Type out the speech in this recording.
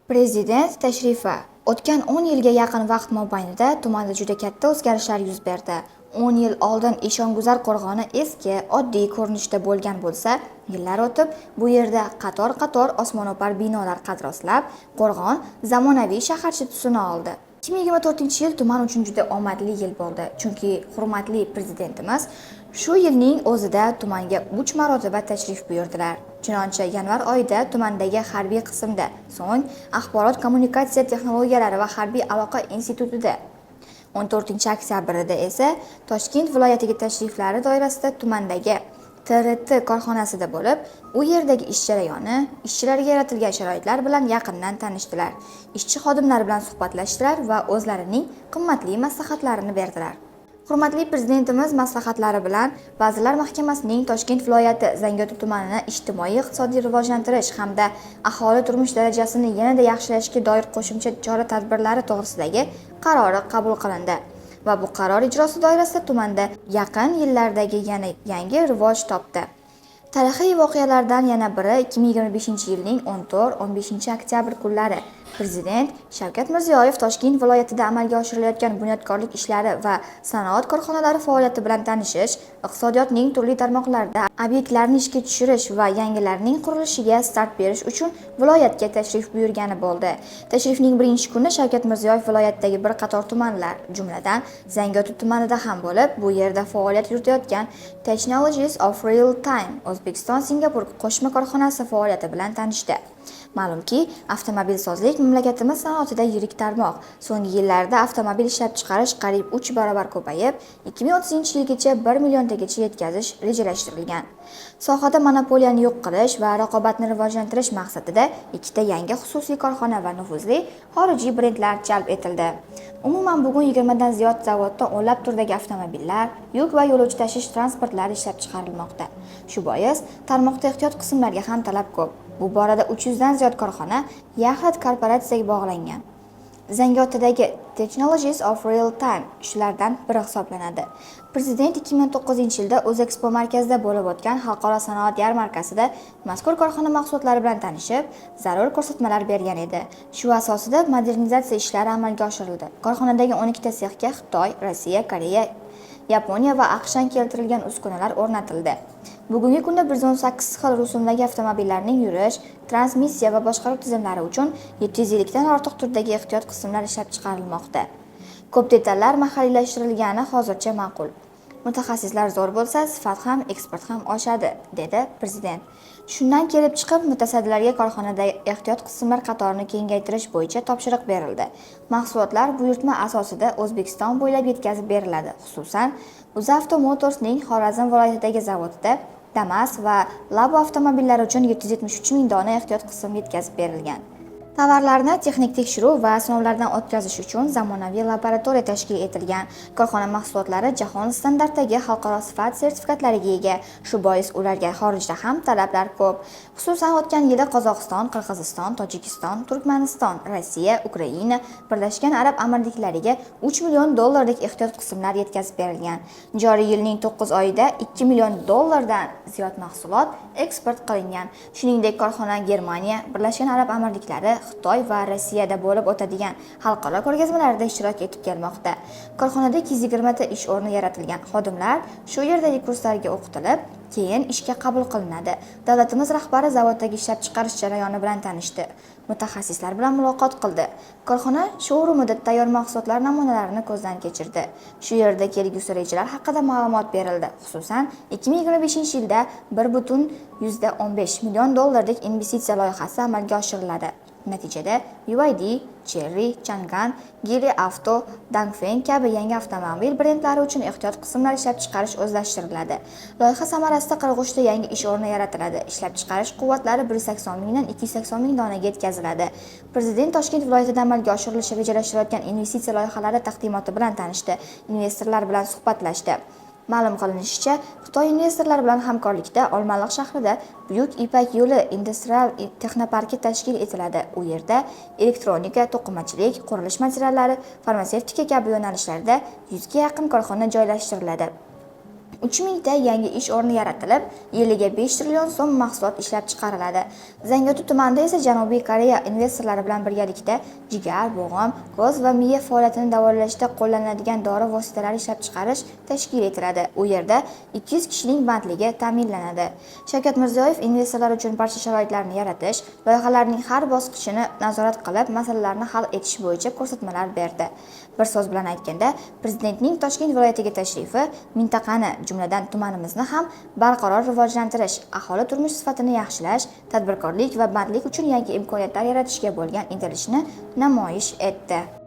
Prezident tashrifi. O'tgan 10 yilga yaqin vaqt mobaynida tumanda juda katta o'zgarishlar yuz berdi. 10 yil oldin Eshonguzar qo'rg'oni eski, oddiy ko'rinishda bo'lgan bo'lsa, yillar o'tib bu yerda qator-qator osmono'par binolar qad rostlab, qo'rg'on zamonaviy shaharcha tusini oldi. 2024-yil tuman uchun juda omadli yil bo'ldi, chunki hurmatli prezidentimiz shu yilning o'zida tumanga 3 marotaba tashrif buyurdilar. Chunonchi yanvar oyida tumandagi harbiy qismda, so'ng axborot kommunikatsiya texnologiyalari va harbiy aloqa institutida, 14-oktyabrda esa Toshkent viloyatiga tashriflari doirasida tumandagi TRT korxonasida bo'lib, u yerdagi ish jarayoni, ishchilarga yaratilgan sharoitlar bilan yaqindan tanishdilar. Ishchi xodimlar bilan suhbatlashdilar va o'zlarining qimmatli maslahatlarini berdilar. Hurmatli prezidentimiz maslahatlari bilan Vazirlar Mahkamasining Toshkent viloyati Zangiota tumanini ijtimoiy-iqtisodiy rivojlantirish hamda aholi turmush darajasini yanada yaxshilashga doir qo'shimcha chora-tadbirlari to'g'risidagi qarori qabul qilindi va bu qaror ijrosi doirasida tumanda yaqin yillardagi yana yangi rivoj topdi. Tarixiy voqealardan yana biri 2025-yilning 14-15 oktyabr kunlari Prezident Shavkat Mirziyoyev Toshkent viloyatida amalga oshirilayotgan bunyodkorlik ishlari va sanoat korxonalari faoliyati bilan tanishish, iqtisodiyotning turli tarmoqlarida obyektlarni ishga tushirish va yangilarning qurilishiga start berish uchun viloyatga tashrif buyurgani bo'ldi. Tashrifning birinchi kuni Shavkat Mirziyoyev viloyatdagi bir qator tumanlar, jumladan Zangiota tumanida ham bo'lib, bu yerda faoliyat yuritayotgan Technologies of Real Time O'zbekiston-Singapur qo'shma korxonasi faoliyati bilan tanishdi. Ma'lumki, avtomobilsozlik mamlakatimiz sanoatida yirik tarmoq. So'nggi yillarda avtomobil ishlab chiqarish qariyb 3 barobar ko'payib, 2030-yilgacha 1 milliontagacha yetkazish rejalashtirilgan. Sohada monopoliyani yo'q qilish va raqobatni rivojlantirish maqsadida ikkita yangi xususiy korxona va nufuzli xorijiy brendlar jalb etildi. Umuman bugun 20 dan ziyod zavodda o'nlab turdagi avtomobillar, yuk va yo'lovchi tashish transportlari ishlab chiqarilmoqda. Shu bois, tarmoqda ehtiyot qismlarga ham talab ko'p. Bu borada 300 dan ziyod korxona Yaxlit korporatsiyaga bog'langan. Zangiotadagi Technologies of Real Time shulardan biri hisoblanadi. Prezident 2009-yilda O'zexpo markazida bo'lib o'tgan xalqaro sanoat yarmarkasida mazkur korxona mahsulotlari bilan tanishib, zarur ko'rsatmalar bergan edi. Shu asosida modernizatsiya ishlari amalga oshirildi. Korxonadagi 12 ta sexga Xitoy, Rossiya, Koreya, Yaponiya va AQShdan keltirilgan uskunalar o'rnatildi. Bugungi kunda 118 xil rusumdagi avtomobillarning yurish, transmissiya va boshqaruv tizimlari uchun 750 dan ortiq turdagi ehtiyot qismlar ishlab chiqarilmoqda. Ko'p detallar mahalliylashtirilgani hozircha ma'qul. Mutaxassislar zo'r bo'lsa, sifat ham, eksport ham oshadi, dedi prezident. Shundan kelib chiqib, mutasaddilarga korxonada ehtiyot qismlar qatorini kengaytirish bo'yicha topshiriq berildi. Mahsulotlar buyurtma asosida O'zbekiston bo'ylab yetkazib beriladi. Xususan, UzAvto Motors'ning Xorazm viloyatidagi zavodida Damas va Labo avtomobillari uchun 773 ming dona ehtiyot qism yetkazib berilgan. Tovarlarni texnik tekshiruv va sinovlardan o'tkazish uchun zamonaviy laboratoriya tashkil etilgan. Korxona mahsulotlari jahon standartidagi xalqaro sifat sertifikatlariga ega. Shu bois ularga xorijda ham talablar ko'p. Xususan, o'tgan yili Qozog'iston, Qirg'iziston, Tojikiston, Turkmaniston, Rossiya, Ukraina, Birlashgan Arab Amirliklariga 3 million dollarlik ehtiyot qismlar yetkazib berilgan. Joriy yilning 9 oyida 2 million dollardan ziyod mahsulot eksport qilingan. Shuningdek, korxona Germaniya, Birlashgan Arab Amirliklari, Xitoy va Rossiyada bo'lib o'tadigan xalqaro ko'rgazmalarda ishtirok etib kelmoqda. Korxonada 220 ta ish o'rni yaratilgan. Xodimlar shu yerdagi kurslarga o'qitilib, keyin ishga qabul qilinadi. Davlatimiz rahbari zavoddagi ishlab chiqarish jarayoni bilan tanishdi. Mutaxassislar bilan muloqot qildi. Korxona showroomida tayyor mahsulotlar namunalarini ko'zdan kechirdi. Shu yerda kelgusi rejalar haqida ma'lumot berildi. Xususan, 2025-yilda 1,15 million dollarlik investitsiya loyihasi amalga oshiriladi. Natijada UID, Chery, Chang'an, Geely Auto, Dongfeng kabi yangi avtomobil brendlari uchun ehtiyot qismlar ishlab chiqarish o'zlashtiriladi. Loyiha samarasida 43 ta yangi ish o'rni yaratiladi. Ishlab chiqarish quvvatlari 180 mingdan 280 ming donaga yetkaziladi. Prezident Toshkent viloyatida amalga oshirilishi rejalashtirilgan investitsiya loyihalari taqdimoti bilan tanishdi. Investorlar bilan suhbatlashdi. Ma'lum qilinishicha, Xitoy investorlar bilan hamkorlikda Olmaliq shahrida Buyuk Ipak yo'li industrial texnoparki tashkil etiladi. U yerda elektronika, to'qimachilik, qurilish materiallari, farmatsevtika kabi yo'nalishlarda 100 ga yaqin korxona joylashtiriladi. 3000 ta yangi ish o'rni yaratilib, yiliga 5 trillion so'm mahsulot ishlab chiqariladi. Zangiota tumanida esa Janubiy Koreya investorlari bilan birgalikda jigar, bo'g'im, ko'z va miya faoliyatini davolashda qo'llaniladigan dori vositalari ishlab chiqarish tashkil etiladi. U yerda 200 kishining bandligi ta'minlanadi. Shavkat Mirziyoyev investorlar uchun barcha sharoitlarni yaratish, loyihalarning har bosqichini nazorat qilib, masalalarni hal etish bo'yicha ko'rsatmalar berdi. Bir so'z bilan aytganda, prezidentning Toshkent viloyatiga tashrifi mintaqani, jumladan tumanimizni ham barqaror rivojlantirish, aholi turmush sifatini yaxshilash, tadbirkorlik va bandlik uchun yangi imkoniyatlar yaratishga bo'lgan intilishni namoyish etdi.